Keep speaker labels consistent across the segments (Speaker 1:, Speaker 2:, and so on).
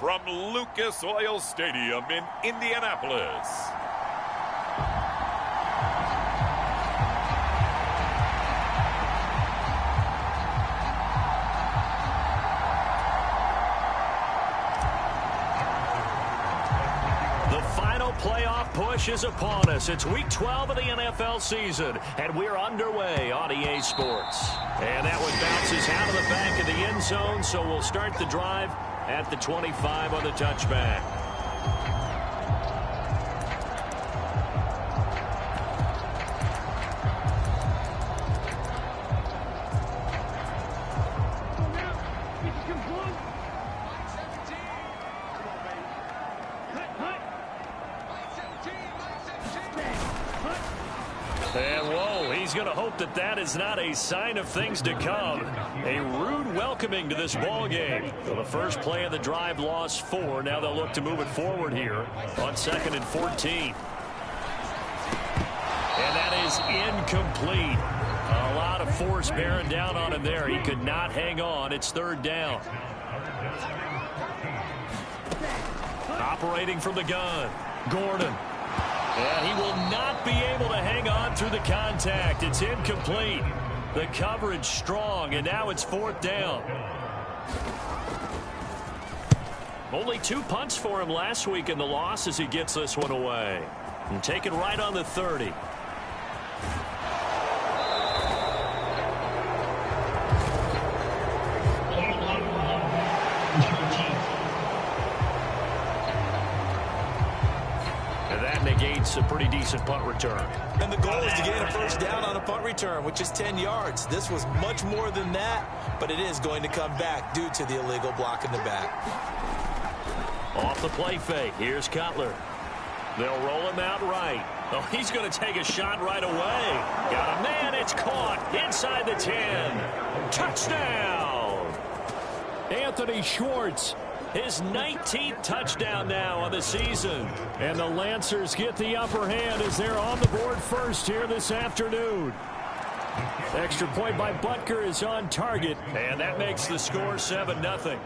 Speaker 1: from Lucas Oil Stadium in Indianapolis.
Speaker 2: Playoff push is upon us. It's week 12 of the NFL season, and we're underway on EA Sports. And that one bounces out of the back of the end zone, so we'll start the drive at the 25 on the touchback. And whoa, he's going to hope that that is not a sign of things to come. A rude welcoming to this ball game. So the first play of the drive lost 4. Now they'll look to move it forward here on 2nd and 14. And that is incomplete. A lot of force bearing down on him there. He could not hang on. It's 3rd down. Operating from the gun, Gordon. And he will not be able to hang on through the contact. It's incomplete. The coverage strong, and now it's 4th down. Only 2 punts for him last week in the loss as he gets this one away. And taken right on the 30. Negates a pretty decent punt return.
Speaker 3: And the goal is to gain a 1st down on a punt return, which is 10 yards. This was much more than that, but it is going to come back due to the illegal block in the back.
Speaker 2: Off the play fake. Here's Cutler. They'll roll him out right. Oh, he's going to take a shot right away. Got a man. It's caught inside the 10. Touchdown. Anthony Schwartz. His 19th touchdown now on the season. And the Lancers get the upper hand as they're on the board first here this afternoon. Extra point by Butker is on target. And that makes the score 7-0.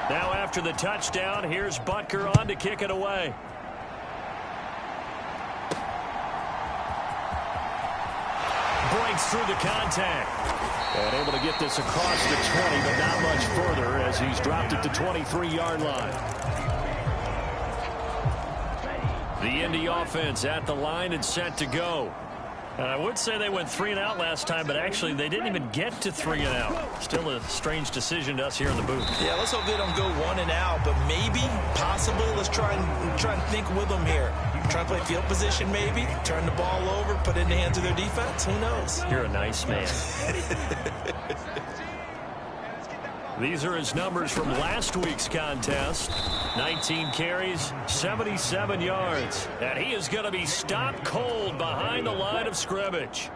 Speaker 2: Now after the touchdown, here's Butker on to kick it away. Breaks through the contact. And able to get this across the 20, but not much further as he's dropped it to 23-yard line. The Indy offense at the line and set to go. And I would say they went 3 and out last time, but actually they didn't even get to 3 and out. Still a strange decision to us here in the booth.
Speaker 3: Yeah, let's hope they don't go 1 and out, but maybe, possibly, let's try and think with them here. Try to play field position maybe, turn the ball over, put it in the hands of their defense. Who knows?
Speaker 2: You're a nice man. These are his numbers from last week's contest. 19 carries, 77 yards. And he is going to be stopped cold behind the line of scrimmage.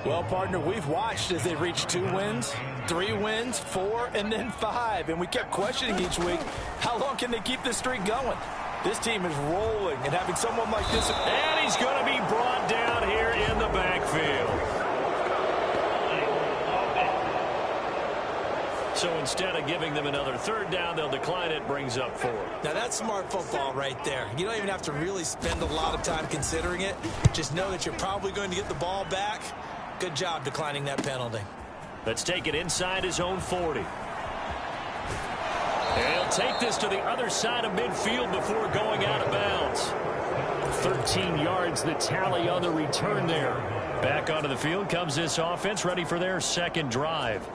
Speaker 4: Well, partner, we've watched as they reached 2 wins, 3 wins, 4, and then 5. And we kept questioning each week, how long can they keep this streak going? This team is rolling, and having someone like this...
Speaker 2: And he's going to be brought down here in the backfield. So instead of giving them another 3rd down, they'll decline it, brings up 4.
Speaker 3: Now that's smart football right there. You don't even have to really spend a lot of time considering it. Just know that you're probably going to get the ball back. Good job declining that penalty.
Speaker 2: Let's take it inside his own 40. And he'll take this to the other side of midfield before going out of bounds. 13 yards the tally on the return there. Back onto the field comes this offense, ready for their 2nd drive.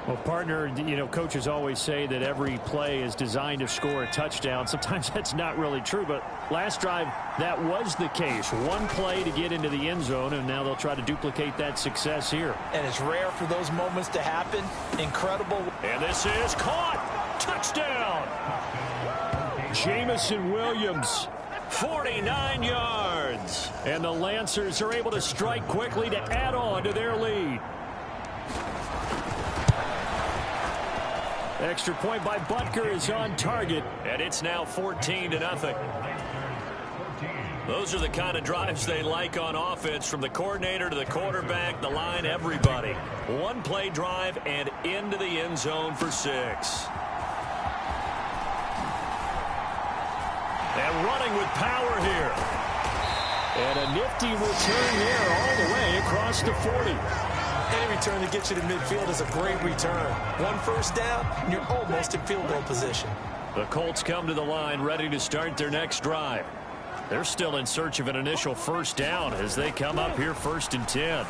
Speaker 5: Well, partner, you know, coaches always say that every play is designed to score a touchdown. Sometimes that's not really true, but last drive, that was the case. 1 play to get into the end zone, and now they'll try to duplicate that success here.
Speaker 4: And it's rare for those moments to happen. Incredible.
Speaker 2: And this is caught. Touchdown. Jamison Williams, 49 yards. And the Lancers are able to strike quickly to add on to their lead. Extra point by Butker is on target, and it's now 14-0. Those are the kind of drives they like on offense, from the coordinator to the quarterback, the line, everybody. One-play drive and into the end zone for 6. And running with power here.
Speaker 5: And a nifty return there all the way across the 40.
Speaker 3: Any return that gets you to midfield is a great return. One first down, and you're almost in field goal position.
Speaker 5: The Colts come to the line ready to start their next drive. They're still in search of an initial first down as they come up here 1st and 10.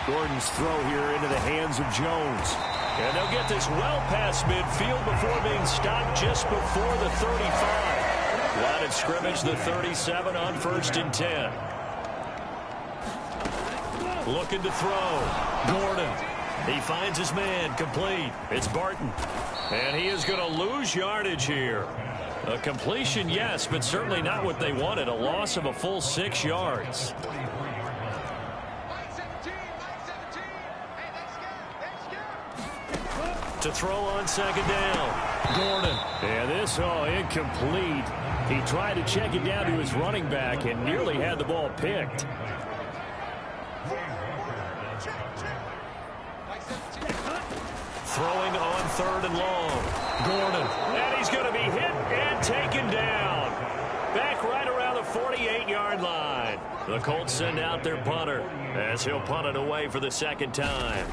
Speaker 5: Gordon's throw here into the hands of Jones. And they'll get this well past midfield before being stopped just before the 35. Line of scrimmage, the 37 on 1st and 10. Looking to throw. Gordon. He finds his man, complete. It's Barton. And he is going to lose yardage here. A completion, yes, but certainly not what they wanted. A loss of a full 6 yards. To throw on 2nd down. Gordon. And this, incomplete. He tried to check it down to his running back and nearly had the ball picked. Throwing on 3rd and long. Gordon. And he's going to be hit and taken down. Back right around the 48-yard line. The Colts send out their punter as he'll punt it away for the 2nd time.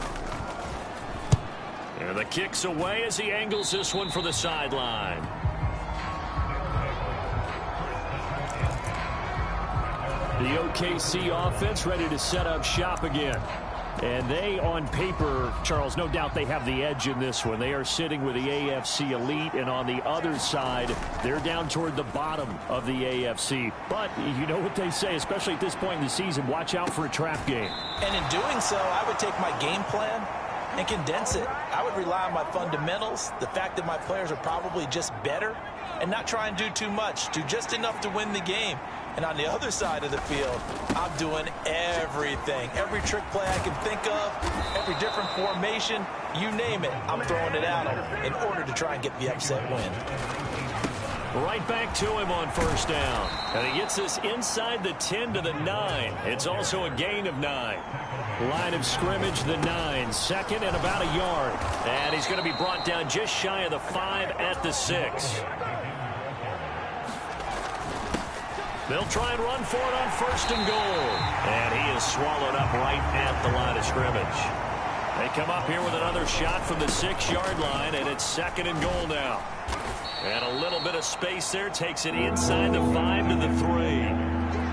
Speaker 5: And the kick's away as he angles this one for the sideline. The OKC offense ready to set up shop again. And they, on paper, Charles, no doubt they have the edge in this one. They are sitting with the AFC elite, and on the other side, they're down toward the bottom of the AFC. But you know what they say, especially at this point in the season, watch out for a trap game.
Speaker 3: And in doing so, I would take my game plan and condense it. I would rely on my fundamentals, the fact that my players are probably just better, and not try and do too much, do just enough to win the game. And on the other side of the field, I'm doing everything. Every trick play I can think of, every different formation, you name it, I'm throwing it at him in order to try and get the upset win.
Speaker 5: Right back to him on 1st down. And he gets this inside the 10 to the 9. It's also a gain of 9. Line of scrimmage, the 9. 2nd and about a yard. And he's going to be brought down just shy of the 5 at the 6. They'll try and run for it on 1st and goal. And he is swallowed up right at the line of scrimmage. They come up here with another shot from the 6-yard line, and it's 2nd and goal now. And a little bit of space there takes it inside the 5 to the 3.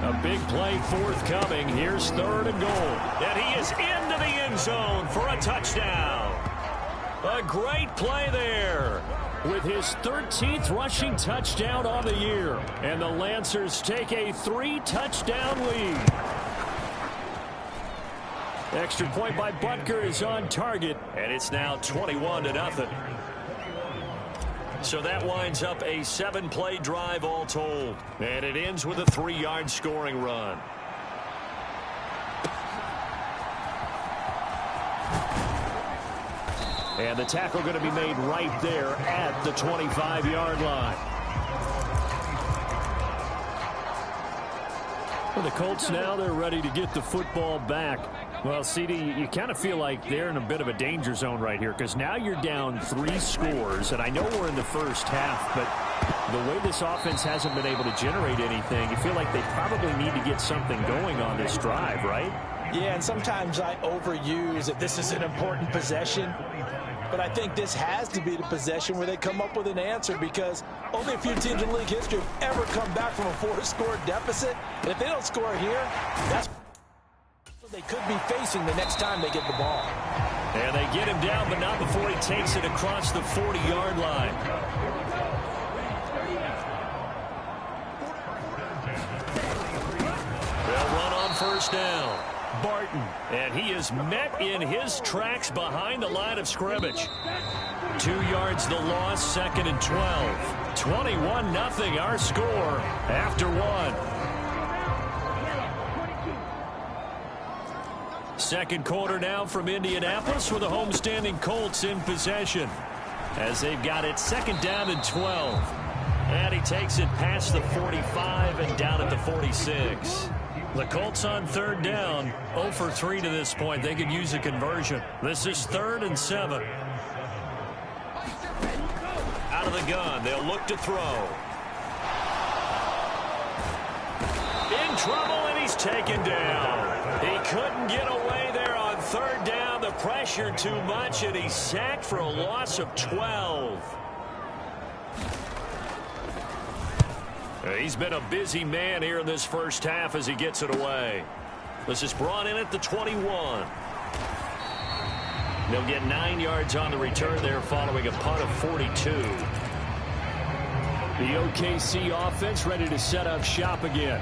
Speaker 5: A big play forthcoming. Here's 3rd and goal. And he is into the end zone for a touchdown. A great play there, with his 13th rushing touchdown on the year. And the Lancers take a 3-touchdown lead. Extra point by Butker is on target, and it's now 21-0. So that winds up a 7-play drive all told. And it ends with a 3-yard scoring run. And the tackle going to be made right there at the 25-yard line. For the Colts now, they're ready to get the football back. Well, CD, you kind of feel like they're in a bit of a danger zone right here, because now you're down 3 scores, and I know we're in the first half, but the way this offense hasn't been able to generate anything, you feel like they probably need to get something going on this drive, right?
Speaker 3: Yeah, and sometimes I overuse that this is an important possession. But I think this has to be the possession where they come up with an answer, because only a few teams in league history have ever come back from a 4-score deficit. And if they don't score here, that's what they could be facing the next time they get the ball.
Speaker 5: And they get him down, but not before he takes it across the 40-yard line. They'll run on 1st down. Barton, and he is met in his tracks behind the line of scrimmage. 2 yards the loss, 2nd and 12. 21-0 our score after 1. Second quarter now from Indianapolis, with the homestanding Colts in possession, as they've got it 2nd down and 12.
Speaker 2: And he takes it past the 45 and down at the 46.
Speaker 5: The Colts on third down, 0 for 3 to this point. They could use a conversion. This is 3rd and 7.
Speaker 2: Out of the gun, they'll look to throw. In trouble, and he's taken down. He couldn't get away there on third down. The pressure too much, and he's sacked for a loss of 12. He's been a busy man here in this first half as he gets it away. This is brought in at the 21. They'll get 9 yards on the return there following a punt of 42.
Speaker 5: The OKC offense ready to set up shop again.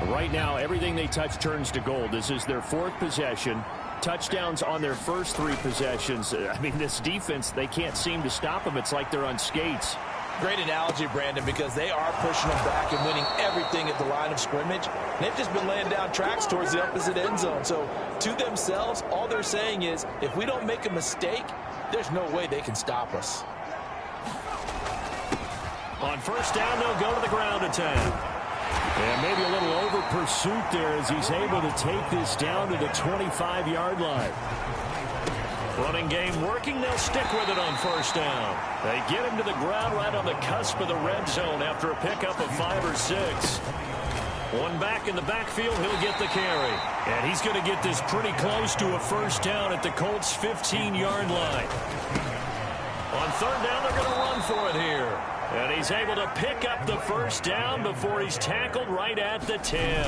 Speaker 5: Right now, everything they touch turns to gold. This is their 4th possession. Touchdowns on their first 3 possessions. I mean, this defense, they can't seem to stop them. It's like they're on skates.
Speaker 3: Great analogy, Brandon, because they are pushing them back and winning everything at the line of scrimmage. They've just been laying down tracks towards the opposite end zone. So to themselves, all they're saying is, if we don't make a mistake, there's no way they can stop us.
Speaker 2: On first down, they'll go to the ground attack.
Speaker 5: And maybe a little over pursuit there as he's able to take this down to the 25-yard line.
Speaker 2: Running game working. They'll stick with it on first down. They get him to the ground right on the cusp of the red zone after a pickup of 5 or 6. One back in the backfield. He'll get the carry.
Speaker 5: And he's going to get this pretty close to a first down at the Colts' 15-yard line.
Speaker 2: On third down, they're going to run for it here. And he's able to pick up the first down before he's tackled right at the 10.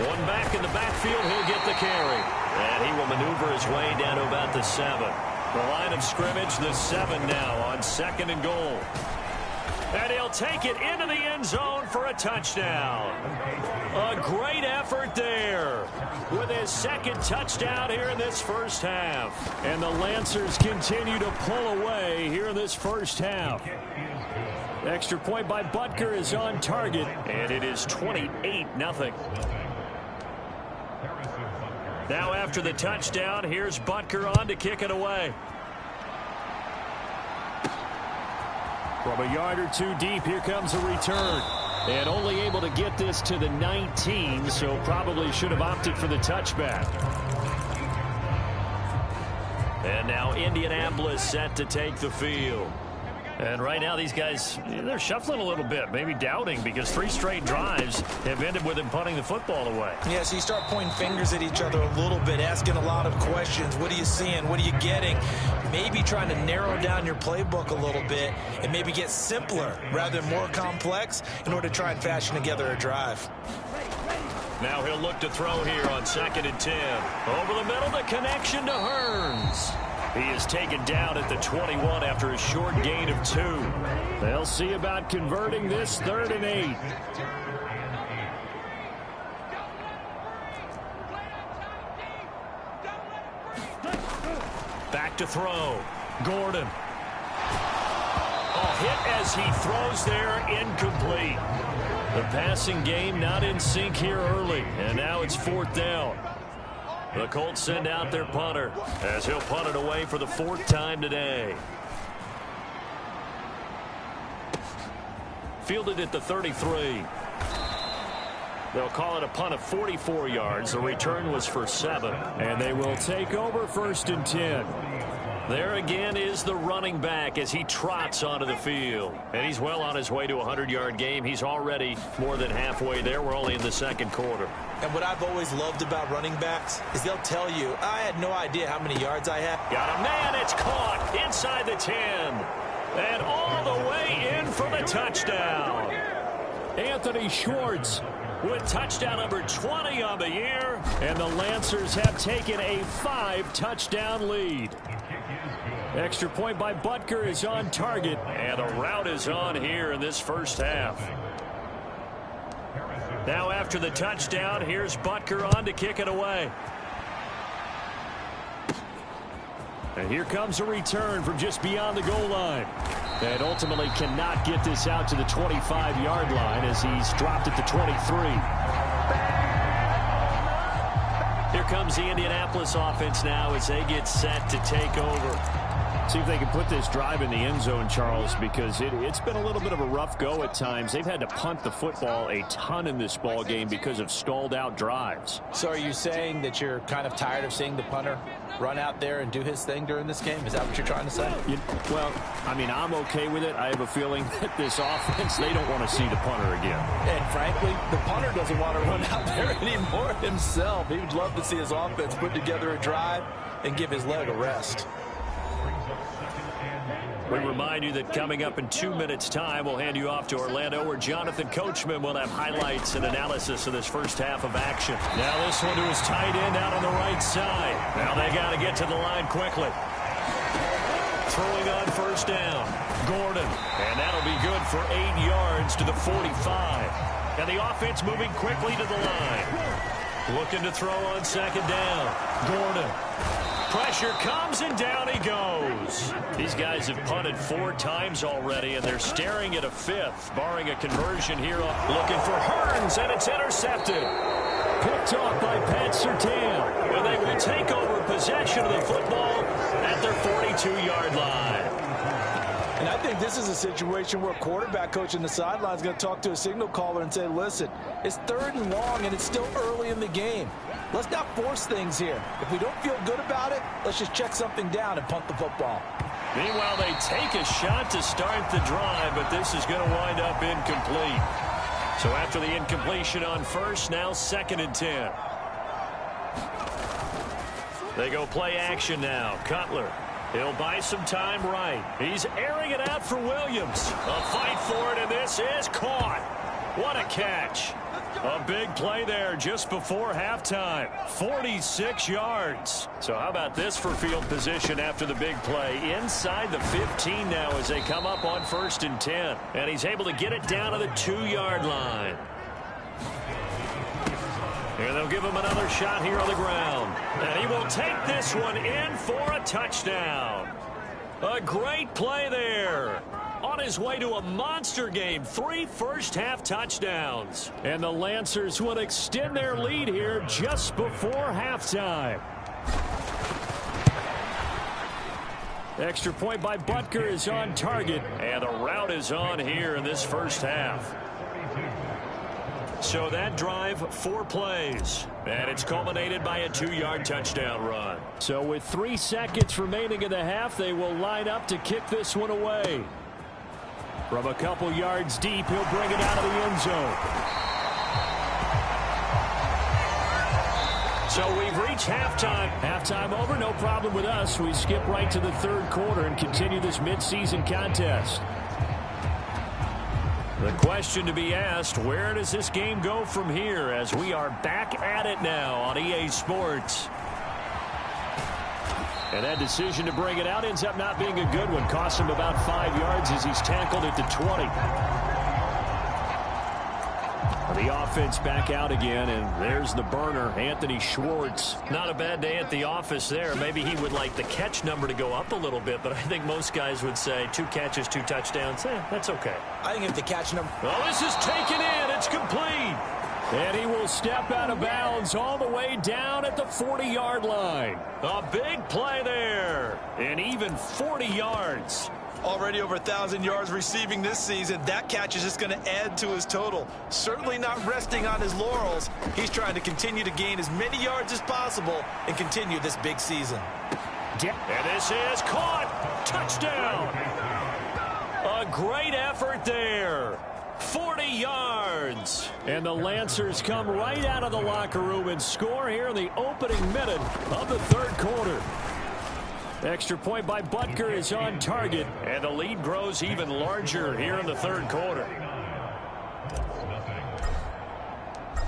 Speaker 2: One back in the backfield, he'll get the carry. And he will maneuver his way down to about the 7. The line of scrimmage, the 7 now on 2nd and goal. And he'll take it into the end zone for a touchdown. A great effort there with his 2nd touchdown here in this first half.
Speaker 5: And the Lancers continue to pull away here in this first half. Extra point by Butker is on target.
Speaker 2: And it is 28-0. Now after the touchdown, here's Butker on to kick it away.
Speaker 5: From a yard or 2 deep, here comes a return. And only able to get this to the 19, so probably should have opted for the touchback.
Speaker 2: And now Indianapolis set to take the field.
Speaker 5: And right now these guys, they're shuffling a little bit, maybe doubting, because 3 straight drives have ended with him punting the football away.
Speaker 3: Yeah, so you start pointing fingers at each other a little bit, asking a lot of questions. What are you seeing? What are you getting? Maybe trying to narrow down your playbook a little bit and maybe get simpler rather than more complex in order to try and fashion together a drive.
Speaker 2: Now he'll look to throw here on 2nd and 10. Over the middle, the connection to Hearns. He is taken down at the 21 after a short gain of 2.
Speaker 5: They'll see about converting this 3rd and 8.
Speaker 2: Back to throw. Gordon. A hit as he throws there, incomplete. The passing game not in sync here early, and now it's 4th down. The Colts send out their punter as he'll punt it away for the 4th time today. Fielded at the 33. They'll call it a punt of 44 yards. The return was for 7.
Speaker 5: And they will take over 1st and 10.
Speaker 2: There again is the running back as he trots onto the field. And he's well on his way to a 100-yard game. He's already more than halfway there. We're only in the 2nd quarter.
Speaker 3: And what I've always loved about running backs is they'll tell you, I had no idea how many yards I had.
Speaker 2: Got a man. It's caught inside the 10. And all the way in for the touchdown.
Speaker 5: Anthony Schwartz
Speaker 2: with touchdown number 20 on the year.
Speaker 5: And the Lancers have taken a 5-touchdown lead. Extra point by Butker is on target.
Speaker 2: And the route is on here in this first half. Now after the touchdown, here's Butker on to kick it away.
Speaker 5: And here comes a return from just beyond the goal line. And ultimately cannot get this out to the 25-yard line as he's dropped at the 23.
Speaker 2: Here comes the Indianapolis offense now as they get set to take over.
Speaker 5: See if they can put this drive in the end zone, Charles, because it's been a little bit of a rough go at times. They've had to punt the football a ton in this ball game because of stalled-out drives.
Speaker 3: So are you saying that you're kind of tired of seeing the punter run out there and do his thing during this game? Is that what you're trying to say?
Speaker 5: Well, I mean, I'm okay with it. I have a feeling that this offense, they don't want to see the punter again.
Speaker 3: And frankly, the punter doesn't want to run out there anymore himself. He would love to see his offense put together a drive and give his leg a rest.
Speaker 2: We remind you that coming up in 2 minutes' time, we'll hand you off to Orlando, where Jonathan Coachman will have highlights and analysis of this first half of action. Now this one to his tight end out on the right side. Now they got to get to the line quickly. Throwing on first down, Gordon. And that'll be good for 8 yards to the 45. And the offense moving quickly to the line. Looking to throw on second down. Gordon. Pressure comes, and down he goes. These guys have punted 4 times already, and they're staring at a 5th, barring a conversion here. Looking for Hearns, and it's intercepted. Picked off by Pat Surtain. And they will take over possession of the football at their 42-yard line.
Speaker 4: And I think this is a situation where quarterback coach in the sideline is going to talk to a signal caller and say, listen, it's 3rd and long, and it's still early in the game. Let's not force things here. If we don't feel good about it, let's just check something down and punt the football.
Speaker 2: Meanwhile, they take a shot to start the drive, but this is going to wind up incomplete. So after the incompletion on first, now 2nd and 10. They go play action now. Cutler. He'll buy some time right. He's airing it out for Williams. A fight for it, and this is caught. What a catch. A big play there just before halftime. 46 yards. So how about this for field position after the big play? Inside the 15 now as they come up on 1st and 10. And he's able to get it down to the 2-yard line. And they'll give him another shot here on the ground. And he will take this one in for a touchdown. A great play there. On his way to a monster game, 3 first-half touchdowns.
Speaker 5: And the Lancers will extend their lead here just before halftime. Extra point by Butker is on target.
Speaker 2: And the route is on here in this first half. So that drive, 4 plays. And it's culminated by a 2-yard touchdown run.
Speaker 5: So with 3 seconds remaining in the half, they will line up to kick this one away. From a couple yards deep, he'll bring it out of the end zone.
Speaker 2: So we've reached halftime.
Speaker 5: Halftime over, no problem with us. We skip right to the 3rd quarter and continue this midseason contest.
Speaker 2: The question to be asked, where does this game go from here as we are back at it now on EA Sports?
Speaker 5: And that decision to bring it out ends up not being a good one. Costs him about 5 yards as he's tackled at the 20. The offense back out again, and there's the burner, Anthony Schwartz.
Speaker 2: Not a bad day at the office there. Maybe he would like the catch number to go up a little bit, but I think most guys would say 2 catches, 2 touchdowns. That's okay.
Speaker 3: I think if the catch number...
Speaker 2: Oh, this is taken in. It's complete.
Speaker 5: And he will step out of bounds all the way down at the 40-yard line.
Speaker 2: A big play there. And even 40 yards.
Speaker 4: Already over 1,000 yards receiving this season. That catch is just going to add to his total. Certainly not resting on his laurels. He's trying to continue to gain as many yards as possible and continue this big season.
Speaker 2: And this is caught. Touchdown. A great effort there. 40 yards.
Speaker 5: And the Lancers come right out of the locker room and score here in the opening minute of the 3rd quarter. Extra point by Butker is on target.
Speaker 2: And the lead grows even larger here in the 3rd quarter.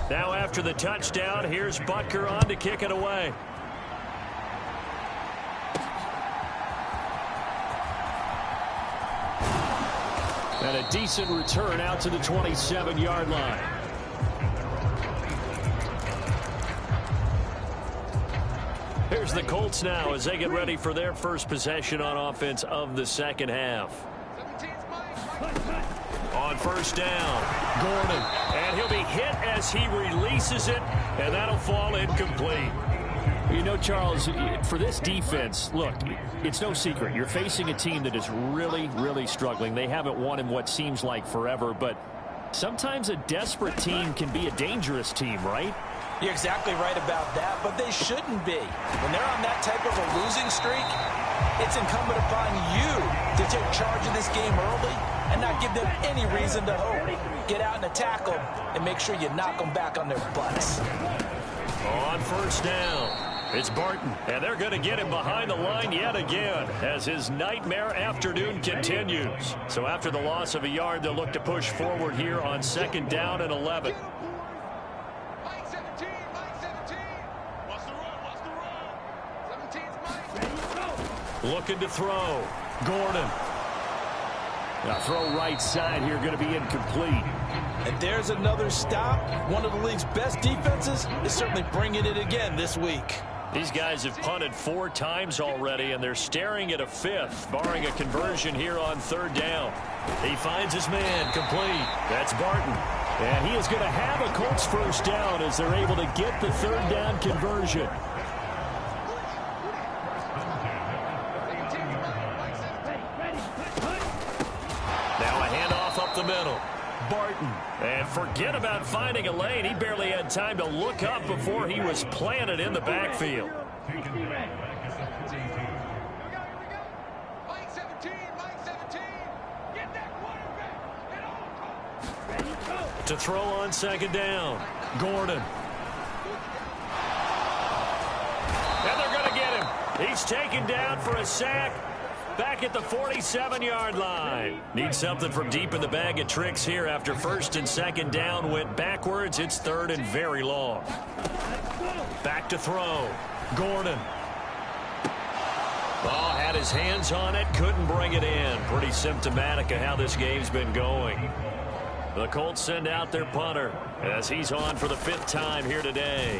Speaker 2: Now after the touchdown, here's Butker on to kick it away.
Speaker 5: And a decent return out to the 27-yard line.
Speaker 2: Here's the Colts now as they get ready for their first possession on offense of the 2nd half. On first down, Gordon. And he'll be hit as he releases it, and that'll fall incomplete.
Speaker 5: You know, Charles, for this defense, look, it's no secret. You're facing a team that is really, really struggling. They haven't won in what seems like forever, but sometimes a desperate team can be a dangerous team, right?
Speaker 3: You're exactly right about that, but they shouldn't be. When they're on that type of a losing streak, it's incumbent upon you to take charge of this game early and not give them any reason to hope. Get out and attack them and make sure you knock them back on their butts.
Speaker 2: On first down, it's Barton, and they're going to get him behind the line yet again as his nightmare afternoon continues. So after the loss of a yard, they'll look to push forward here on 2nd down and 11. Looking to throw. Gordon.
Speaker 5: Now throw right side here, going to be incomplete.
Speaker 3: And there's another stop. One of the league's best defenses is certainly bringing it again this week.
Speaker 2: These guys have punted 4 times already, and they're staring at a 5th, barring a conversion here on 3rd down. He finds his man, complete. That's Barton.
Speaker 5: And he is going to have a Colts first down as they're able to get the 3rd down conversion.
Speaker 2: Now a handoff up the middle. Barton. And forget about finding a lane. He barely had time to look up before he was planted in the backfield. To throw on 2nd down. Gordon. And they're going to get him. He's taken down for a sack. Back at the 47-yard line. Need something from deep in the bag of tricks here after 1st and 2nd down went backwards. It's 3rd and very long. Back to throw. Gordon. Oh, had his hands on it. Couldn't bring it in. Pretty symptomatic of how this game's been going. The Colts send out their punter as he's on for the 5th time here today.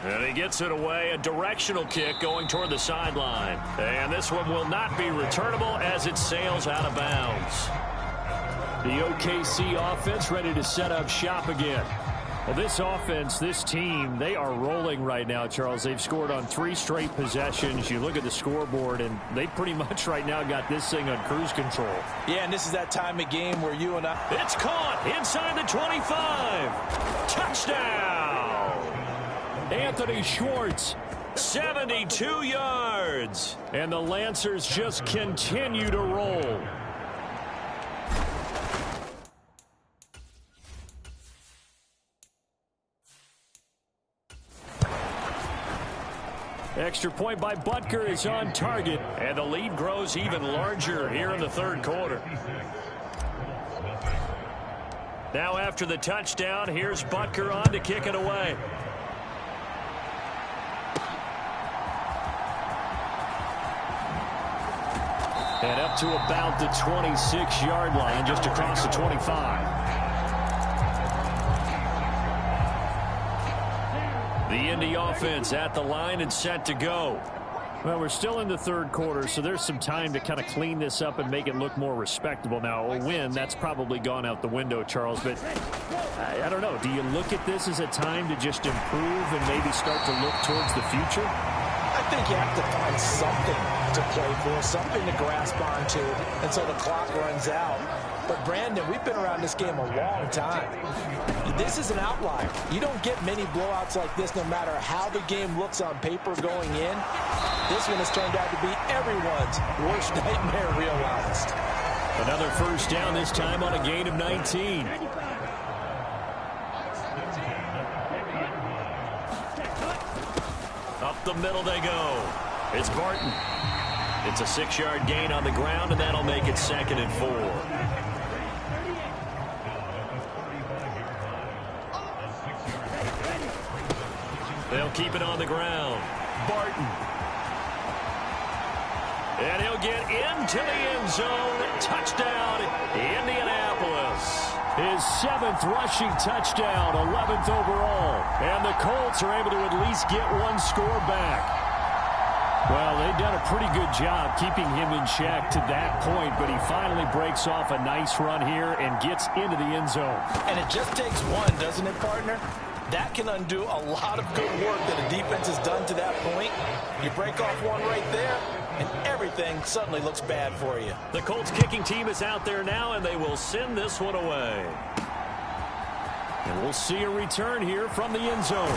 Speaker 2: And he gets it away, a directional kick going toward the sideline. And this one will not be returnable as it sails out of bounds.
Speaker 5: The OKC offense ready to set up shop again. Well, this offense, this team, they are rolling right now, Charles. They've scored on 3 straight possessions. You look at the scoreboard, and they pretty much right now got this thing on cruise control.
Speaker 3: Yeah, and this is that time of game where you and I...
Speaker 2: It's caught inside the 25. Touchdown!
Speaker 5: Anthony Schwartz,
Speaker 2: 72 yards.
Speaker 5: and the Lancers just continue to roll. Extra point by Butker is on target,
Speaker 2: and the lead grows even larger here in the 3rd quarter. Now after the touchdown, here's Butker on to kick it away.
Speaker 5: And up to about the 26-yard line, just across the 25.
Speaker 2: The Indy offense at the line and set to go.
Speaker 5: Well, we're still in the 3rd quarter, so there's some time to kind of clean this up and make it look more respectable. Now, a win, that's probably gone out the window, Charles, but I don't know. Do you look at this as a time to just improve and maybe start to look towards the future?
Speaker 3: I think you have to find something to play for, something to grasp onto until the clock runs out. But, Brandon, we've been around this game a long time. This is an outlier. You don't get many blowouts like this no matter how the game looks on paper going in. This one has turned out to be everyone's worst nightmare realized.
Speaker 5: Another first down, this time on a gain of 19.
Speaker 2: Up the middle they go. It's Barton. It's a 6-yard gain on the ground, and that'll make it 2nd and 4. They'll keep it on the ground. Barton. And he'll get into the end zone. Touchdown, Indianapolis.
Speaker 5: His 7th rushing touchdown, 11th overall. And the Colts are able to at least get one score back. Well, they've done a pretty good job keeping him in check to that point, but he finally breaks off a nice run here and gets into the end zone.
Speaker 3: And it just takes one, doesn't it, partner? That can undo a lot of good work that a defense has done to that point. You break off one right there, and everything suddenly looks bad for you.
Speaker 2: The Colts kicking team is out there now, and they will send this one away. And we'll see a return here from the end zone.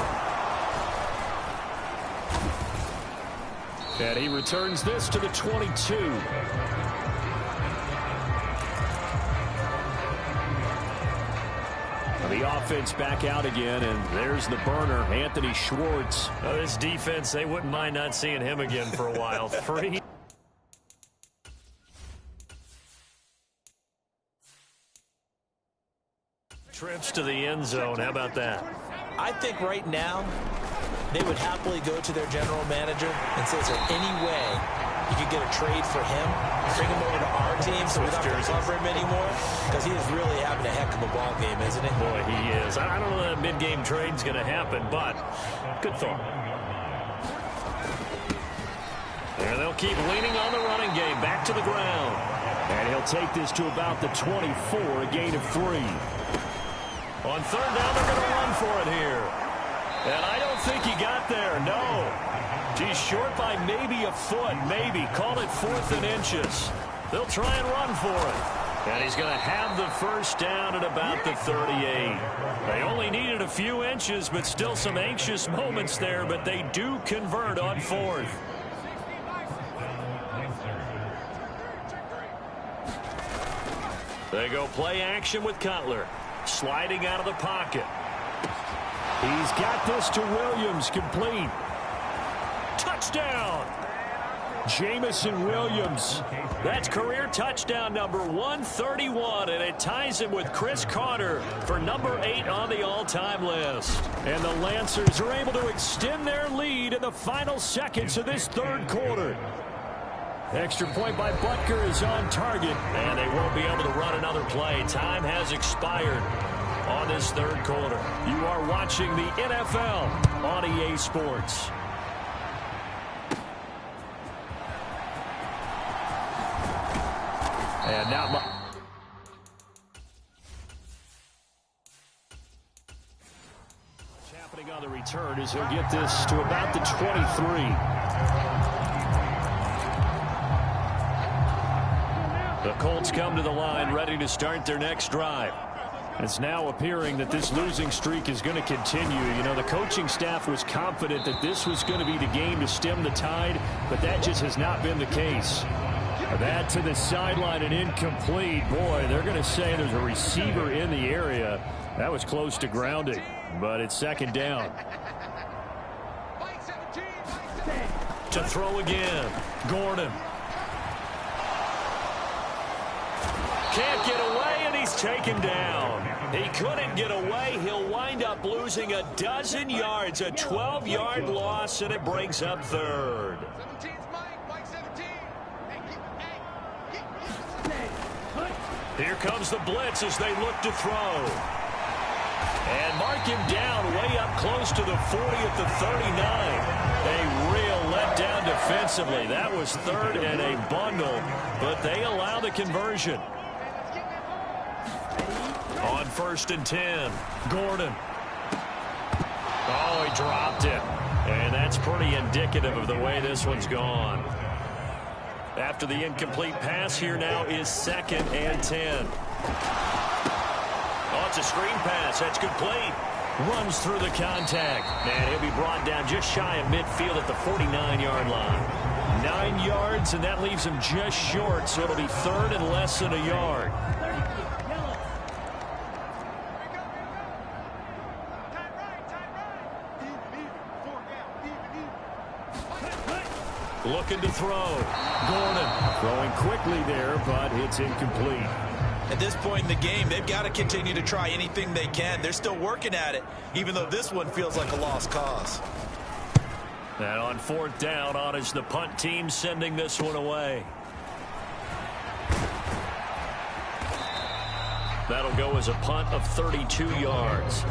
Speaker 2: And he returns this to the 22. The offense back out again, and there's the burner, Anthony Schwartz. This defense, they wouldn't mind not seeing him again for a while. Free. Trips to the end zone. How about that?
Speaker 3: I think right now they would happily go to their general manager and say, is there any way you could get a trade for him, bring him over to our team so we don't have to cover him anymore? Because he is really having a heck of a ball game, isn't he?
Speaker 2: Boy, he is. I don't know that mid-game trade's going to happen, but good thought. And they'll keep leaning on the running game. Back to the ground.
Speaker 5: And he'll take this to about the 24, a gain of 3.
Speaker 2: On third down, they're going to run for it here. And I don't think he got there, no. He's short by maybe a foot, maybe. Call it 4th and inches. They'll try and run for it. And he's going to have the first down at about the 38. They only needed a few inches, but still some anxious moments there, but they do convert on 4th. They go play action with Cutler. Sliding out of the pocket.
Speaker 5: He's got this to Williams, complete.
Speaker 2: Touchdown!
Speaker 5: Jamison Williams.
Speaker 2: That's career touchdown number 131, and it ties him with Chris Carter for number 8 on the all-time list.
Speaker 5: And the Lancers are able to extend their lead in the final seconds of this third quarter. Extra point by Butker is on target.
Speaker 2: And they won't be able to run another play. Time has expired on this third quarter.
Speaker 5: You are watching the NFL on EA Sports. And now what's happening on the return is he'll get this to about the 23.
Speaker 2: The Colts come to the line ready to start their next drive.
Speaker 5: It's now appearing that this losing streak is going to continue. You know, the coaching staff was confident that this was going to be the game to stem the tide, but that just has not been the case. That to the sideline and incomplete. Boy, they're going to say there's a receiver in the area. That was close to grounding, but it's second down.
Speaker 2: To throw again, Gordon. Can't get away, and he's taken down. He couldn't get away. He'll wind up losing a dozen yards, a 12-yard loss, and it brings up third. Here comes the blitz as they look to throw. And mark him down way up close to the 40 at the 39. A real letdown defensively. That was third and a bundle, but they allow the conversion. On 1st and 10, Gordon. Oh, he dropped it. And that's pretty indicative of the way this one's gone. After the incomplete pass, here now is 2nd and 10. Oh, it's a screen pass. That's complete. Runs through the contact. And he'll be brought down just shy of midfield at the 49-yard line. 9 yards, and that leaves him just short, so it'll be third and less than a yard. Looking to throw. Gordon
Speaker 5: throwing quickly there, but it's incomplete.
Speaker 3: At this point in the game, they've got to continue to try anything they can. They're still working at it, even though this one feels like a lost cause.
Speaker 2: And on 4th down, on is the punt team sending this one away. That'll go as a punt of 32 yards.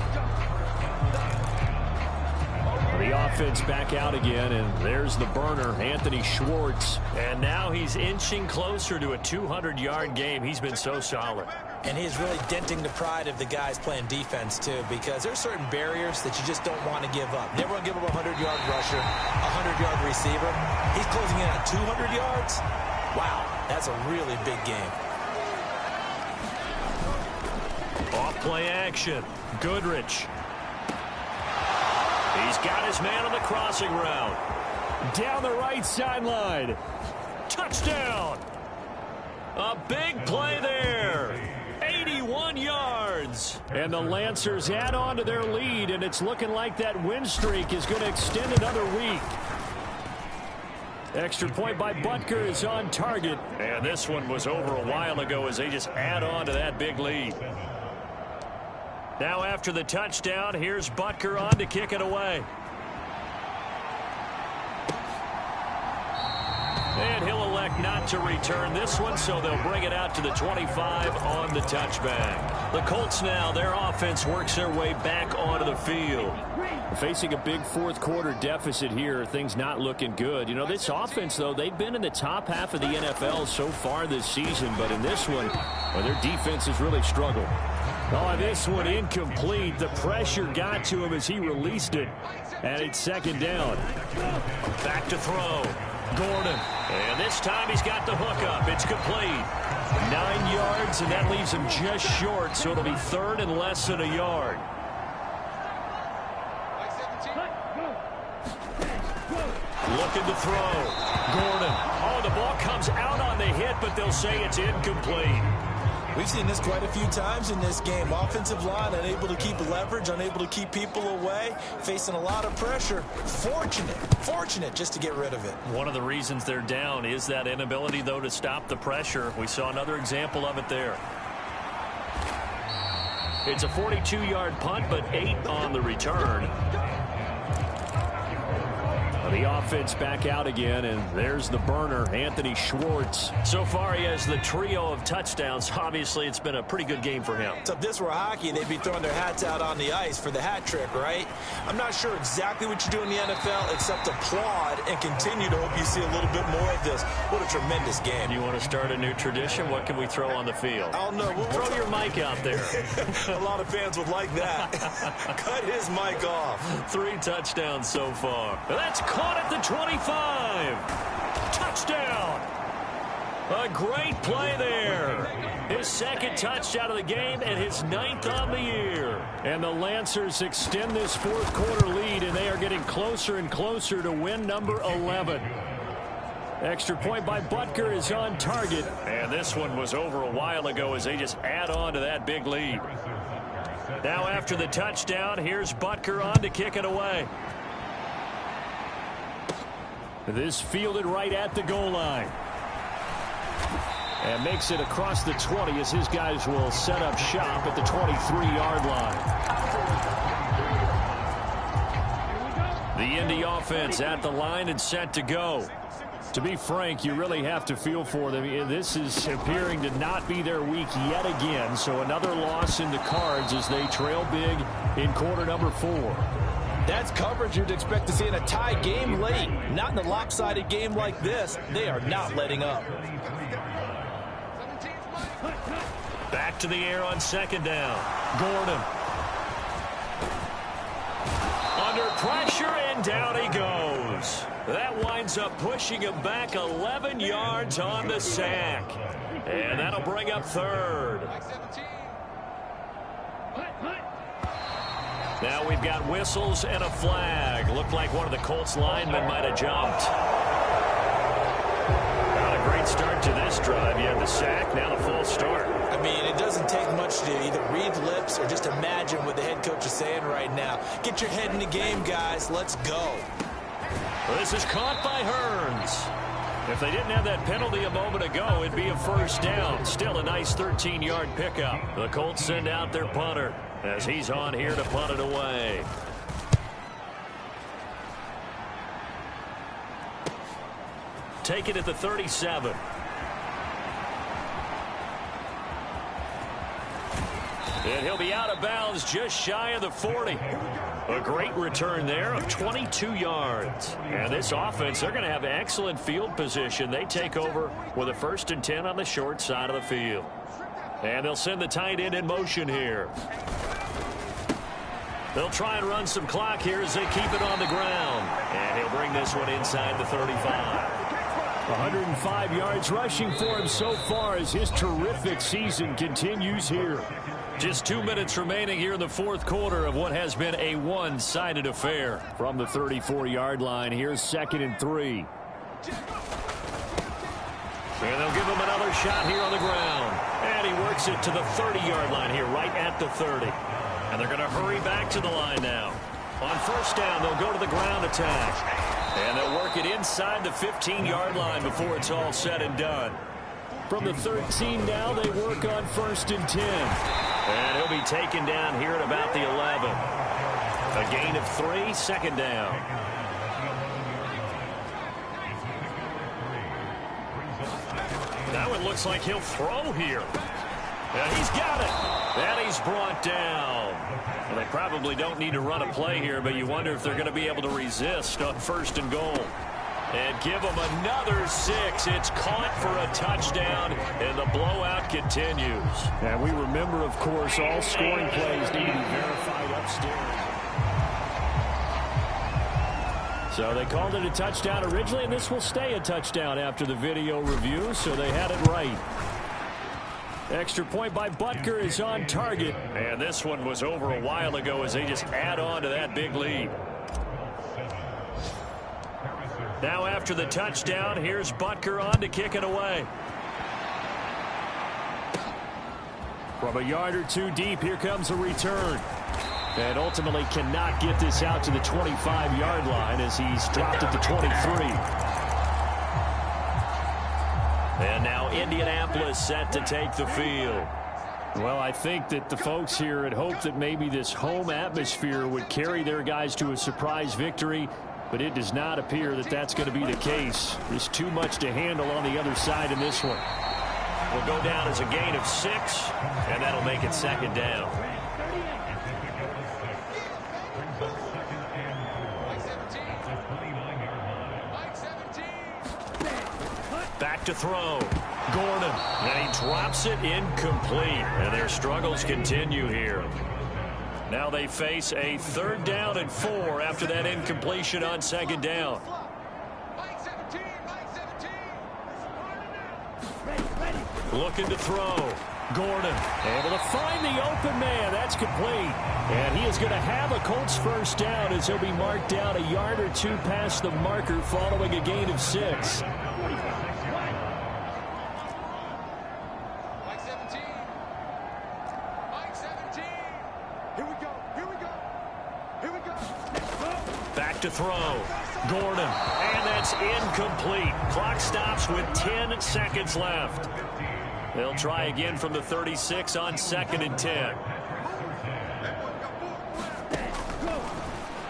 Speaker 5: The offense back out again, and there's the burner, Anthony Schwartz.
Speaker 2: And now he's inching closer to a 200-yard game. He's been so solid.
Speaker 3: And he's really denting the pride of the guys playing defense, too, because there's certain barriers that you just don't want to give up. Never want to give up a 100-yard rusher, a 100-yard receiver. He's closing in at 200 yards. Wow, that's a really big game.
Speaker 2: Off-play action. Goodrich. He's got his man on the crossing route.
Speaker 5: Down the right sideline.
Speaker 2: Touchdown. A big play there. 81 yards.
Speaker 5: And the Lancers add on to their lead, and it's looking like that win streak is going to extend another week. Extra point by Butker is on target.
Speaker 2: And this one was over a while ago as they just add on to that big lead. Now after the touchdown, here's Butker on to kick it away. And he'll elect not to return this one, so they'll bring it out to the 25 on the touchback. The Colts now, their offense works their way back onto the field.
Speaker 5: Facing a big fourth quarter deficit here, things not looking good. You know, this offense, though, they've been in the top half of the NFL so far this season, but in this one, well, their defense has really struggled.
Speaker 2: Oh, this one incomplete. The pressure got to him as he released it. And it's second down. Back to throw. Gordon. And this time he's got the hook up. It's complete. 9 yards, and that leaves him just short, so it'll be third and less than a yard. Looking to throw. Gordon. Oh, the ball comes out on the hit, but they'll say it's incomplete.
Speaker 3: We've seen this quite a few times in this game. Offensive line unable to keep leverage, unable to keep people away, facing a lot of pressure. Fortunate just to get rid of it.
Speaker 2: One of the reasons they're down is that inability, though, to stop the pressure. We saw another example of it there. It's a 42-yard punt, but 8 on the return.
Speaker 5: The offense back out again, and there's the burner, Anthony Schwartz.
Speaker 2: So far, he has the trio of touchdowns. Obviously, it's been a pretty good game for him.
Speaker 3: So if this were hockey, they'd be throwing their hats out on the ice for the hat trick, right? I'm not sure exactly what you do in the NFL except applaud and continue to hope you see a little bit more of this. What a tremendous game.
Speaker 2: You want to start a new tradition? What can we throw on the field?
Speaker 3: I don't know.
Speaker 2: Throw your mic out there.
Speaker 3: A lot of fans would like that. Cut his mic off.
Speaker 2: 3 touchdowns so far. That's caught at the 25. Touchdown. A great play there. His second touchdown of the game and his 9th on the year.
Speaker 5: And the Lancers extend this fourth quarter lead, and they are getting closer and closer to win number 11. Extra point by Butker is on target.
Speaker 2: And this one was over a while ago as they just add on to that big lead. Now after the touchdown, here's Butker on to kick it away.
Speaker 5: This fielded right at the goal line. And makes it across the 20 as his guys will set up shop at the 23-yard line. The Indy offense at the line and set to go. To be frank, you really have to feel for them. This is appearing to not be their week yet again. So another loss in the cards as they trail big in quarter number 4.
Speaker 4: That's coverage you'd expect to see in a tie game late. Not in a lopsided game like this. They are not letting up.
Speaker 2: Back to the air on second down. Gordon. Under pressure, and down he goes. That winds up pushing him back 11 yards on the sack. And that'll bring up third. Now we've got whistles and a flag. Looked like one of the Colts linemen might have jumped. Not a great start to this drive. You have the sack, now the false start.
Speaker 3: I mean, it doesn't take much to either read lips or just imagine what the head coach is saying right now. Get your head in the game, guys. Let's go.
Speaker 2: Well, this is caught by Hearns. If they didn't have that penalty a moment ago, it'd be a first down. Still a nice 13-yard pickup. The Colts send out their punter as he's on here to punt it away. Take it at the 37. And he'll be out of bounds just shy of the 40. A great return there of 22 yards. And this offense, they're going to have excellent field position. They take over with a 1st and 10 on the short side of the field. And they'll send the tight end in motion here. They'll try and run some clock here as they keep it on the ground. And he'll bring this one inside the 35.
Speaker 5: 105 yards rushing for him so far as his terrific season continues here.
Speaker 2: Just 2 minutes remaining here in the fourth quarter of what has been a one-sided affair.
Speaker 5: From the 34-yard line, here's 2nd and 3.
Speaker 2: And they'll give him another shot here on the ground. And he works it to the 30-yard line here, right at the 30. And they're going to hurry back to the line now. On first down, they'll go to the ground attack. And they'll work it inside the 15-yard line before it's all said and done.
Speaker 5: From the 13 now, they work on 1st and 10.
Speaker 2: And he'll be taken down here at about the 11. A gain of 3, 2nd down. That one looks like he'll throw here. And he's got it. And he's brought down. Well, they probably don't need to run a play here, but you wonder if they're going to be able to resist on 1st and goal. And give them another 6. It's caught for a touchdown, and the blowout continues.
Speaker 5: And we remember, of course, all scoring plays need to be verified upstairs. So they called it a touchdown originally, and this will stay a touchdown after the video review, so they had it right. Extra point by Butker is on target.
Speaker 2: And this one was over a while ago as they just add on to that big lead. Now after the touchdown, here's Butker on to kick it away.
Speaker 5: From a yard or 2 deep, here comes a return. And ultimately cannot get this out to the 25-yard line as he's dropped at the 23.
Speaker 2: And now Indianapolis set to take the field.
Speaker 5: Well, I think that the folks here had hoped that maybe this home atmosphere would carry their guys to a surprise victory, but it does not appear that that's going to be the case. There's too much to handle on the other side in this one.
Speaker 2: Will go down as a gain of 6, and that'll make it 2nd down. Back to throw. Gordon. And he drops it incomplete. And their struggles continue here. Now they face a 3rd down and 4 after that incompletion on 2nd down. Looking to throw. Gordon able to find the open man. That's complete. And he is going to have a Colts 1st down as he'll be marked down a yard or 2 past the marker following a gain of 6. Back to throw. Gordon. And that's incomplete. Clock stops with 10 seconds left. They'll try again from the 36 on 2nd and 10.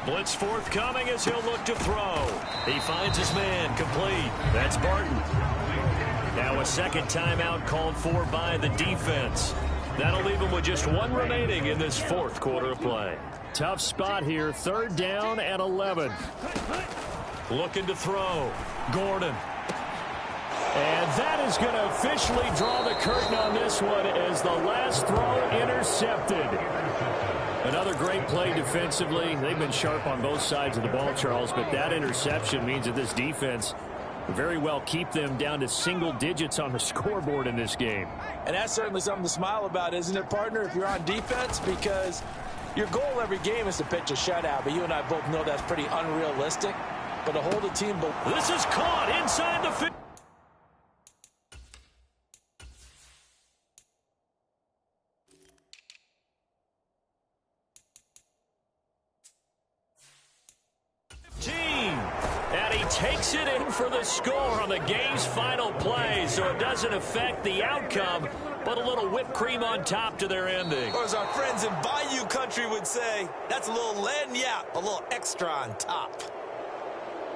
Speaker 2: Blitz forthcoming as he'll look to throw. He finds his man complete. That's Barton. Now a 2nd timeout called for by the defense. That'll leave him with just 1 remaining in this 4th quarter of play.
Speaker 5: Tough spot here. 3rd down and 11.
Speaker 2: Looking to throw. Gordon.
Speaker 5: And that is going to officially draw the curtain on this one as the last throw intercepted. Another great play defensively. They've been sharp on both sides of the ball, Charles, but that interception means that this defense very well keep them down to single digits on the scoreboard in this game.
Speaker 3: And that's certainly something to smile about, isn't it, partner, if you're on defense? Because your goal every game is to pitch a shutout, but you and I both know that's pretty unrealistic. But to hold a team...
Speaker 2: This is caught inside the 50. And he takes it in for the score on the game's final play, so it doesn't affect the outcome, but a little whipped cream on top to their ending.
Speaker 3: Or as our friends in Bayou Country would say, that's a little lagniappe, a little extra on top.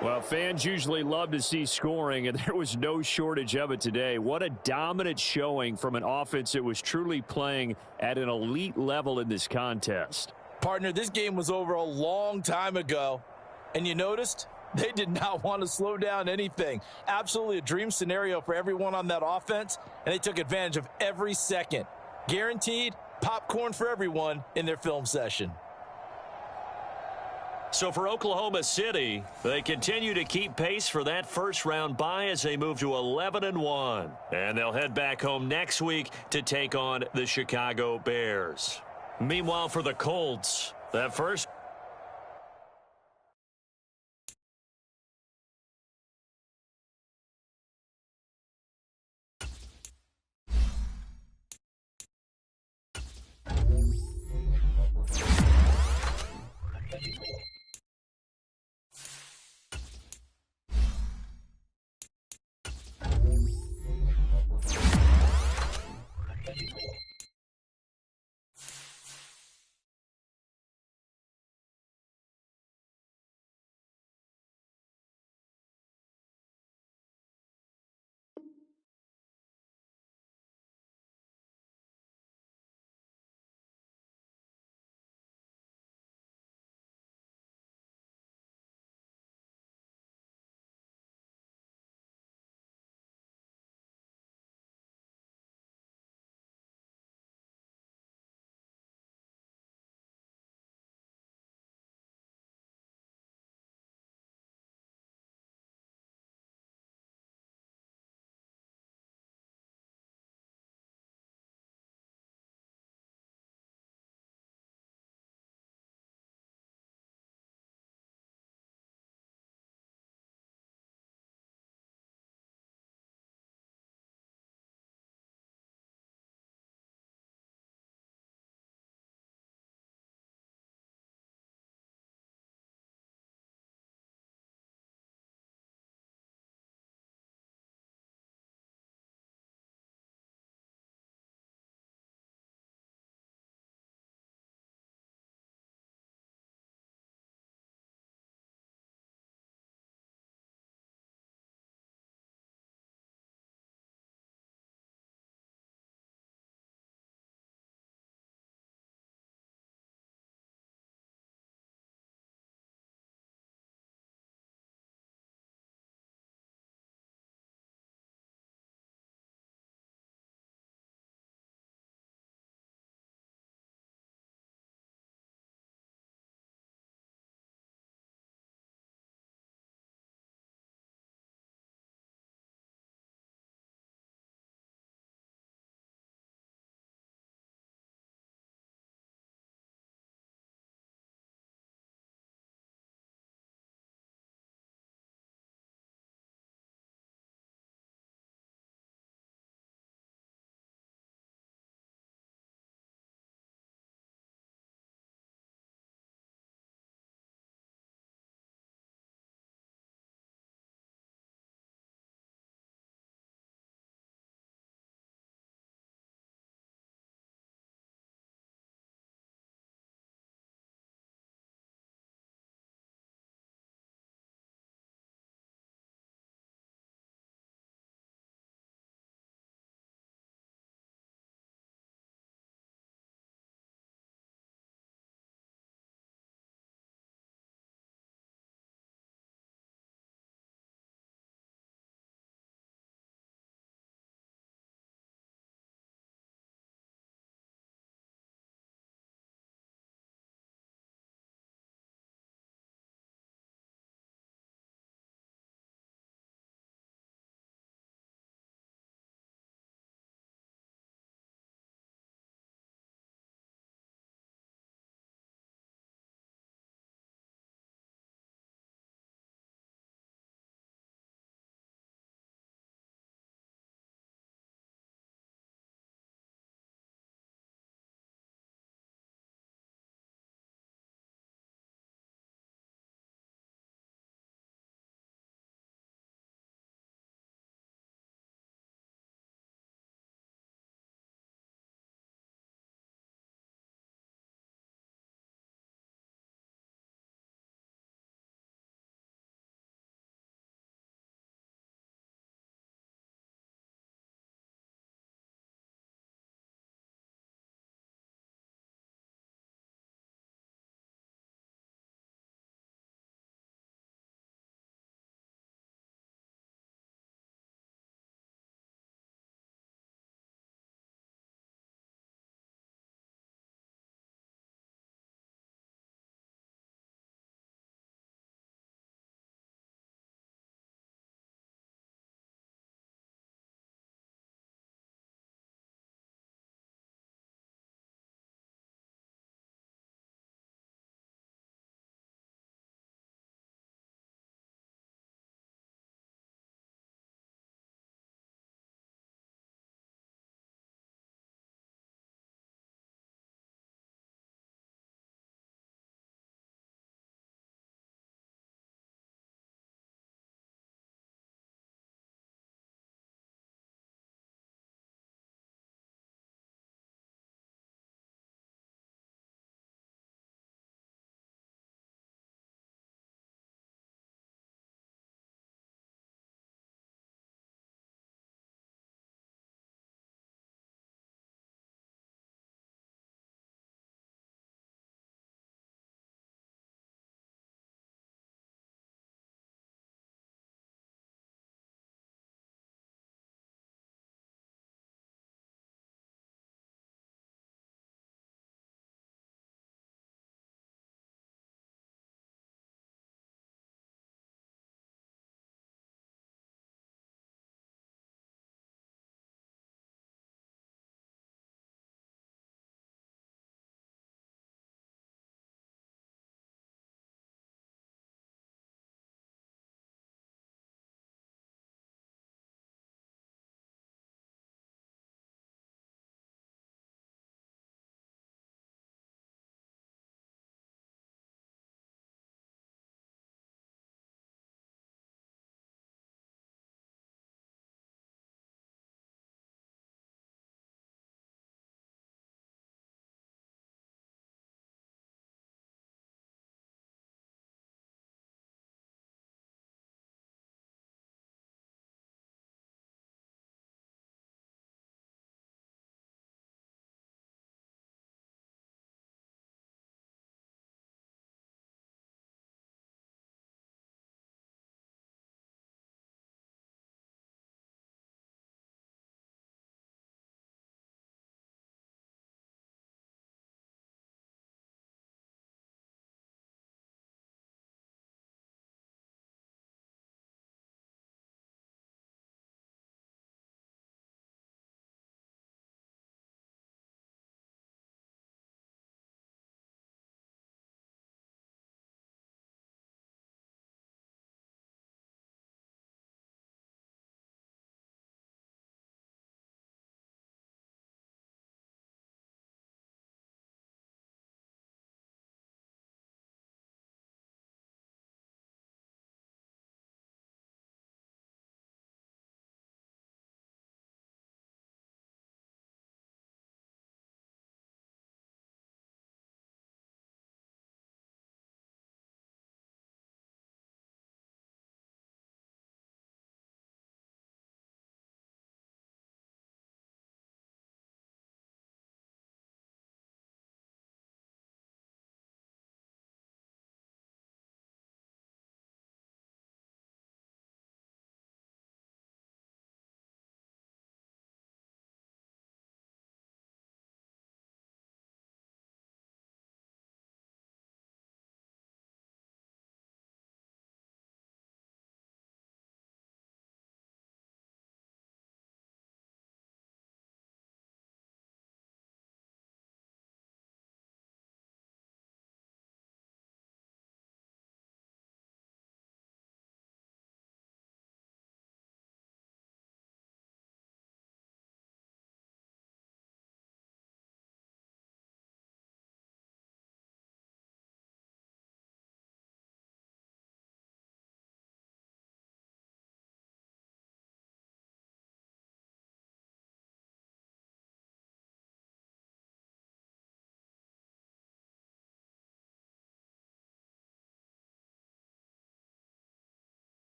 Speaker 5: Well, fans usually love to see scoring, and there was no shortage of it today. What a dominant showing from an offense that was truly playing at an elite level in this contest.
Speaker 3: Partner, this game was over a long time ago, and you noticed they did not want to slow down anything. Absolutely a dream scenario for everyone on that offense, and they took advantage of every second. Guaranteed popcorn for everyone in their film session.
Speaker 2: So for Oklahoma City, they continue to keep pace for that first-round bye as they move to 11-1. And they'll head back home next week to take on the Chicago Bears. Meanwhile, for the Colts, that first